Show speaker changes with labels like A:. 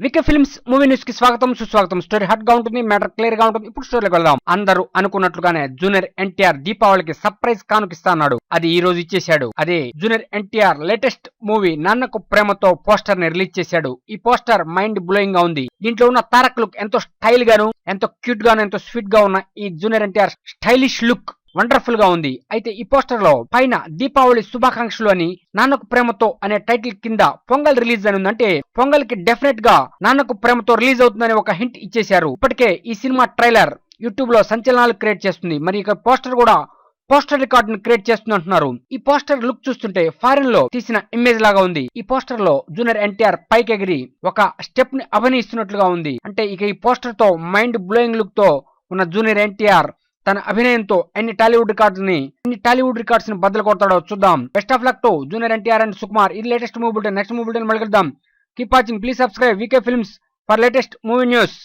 A: VK films movie news కి స్వాగతం సుస్వాగతం. స్టోరీ హాట్ గా ఉంటుంది, మ్యాటర్ క్లియర్ గా ఉంటుంది. ఇప్పుడు స్టోరీలోకి వెళ్దాం. అందరూ అనుకున్నట్లుగానే జూనియర్ ఎన్టీఆర్ దీపావళికి సర్ప్రైజ్ కానుకిస్తా అన్నాడు. అది ఈ రోజు ఇచ్చేశాడు. అదే junior NTR latest movie Nannaku Prematho poster ని రిలీజ్ చేశాడు. ఈ పోస్టర్ మైండ్ బ్లోయింగ్ గా ఉంది. దీంట్లో ఉన్న తారక్ లుక్ ఎంతో స్టైల్ గాను, ఎంతో క్యూట్ గాను, ఎంతో స్వీట్ గా ఉన్న ఈ junior NTR stylish look wonderful గా ఉంది. అయితే ఈ పోస్టర్ లో పైన దీపావళి శుభాకాంక్షలు అని నాన్నకు ప్రేమతో అనే టైటిల్ కింద పొంగల్ రిలీజ్ అని ఉంది. అంటే పొంగల్ కి డెఫినెట్ గా నాన్నకు ప్రేమతో రిలీజ్ అవుతుందని ఒక హింట్ ఇచ్చేశారు. ఇప్పటికే ఈ సినిమా ట్రైలర్ యూట్యూబ్ లో సంచలనాలు క్రియేట్ చేస్తుంది. మరి ఇక పోస్టర్ కూడా పోస్టర్ రికార్డ్ ని క్రియేట్ చేస్తుంది అంటున్నారు. ఈ పోస్టర్ లుక్ చూస్తుంటే ఫారిన్ లో తీసిన ఇమేజ్ లాగా ఉంది. ఈ పోస్టర్ లో జూనియర్ ఎన్టీఆర్ పైకి ఎగిరి ఒక స్టెప్ ని అభినయిస్తున్నట్లుగా ఉంది. అంటే ఇక ఈ పోస్టర్ తో మైండ్ బ్లోయింగ్ లుక్ తో ఉన్న జూనియర్ ఎన్టీఆర్ తన అభినయంతో ఎన్ని టాలీవుడ్ రికార్డ్స్ ని బద్దలు కొడతాడో చూద్దాం. Best of luck to junior NTR and Sukumar. ఇది latest movie bulletin. Next movie bulletin మళ్ళీ కలుద్దాం. Keep watching, please subscribe VK films for latest movie news.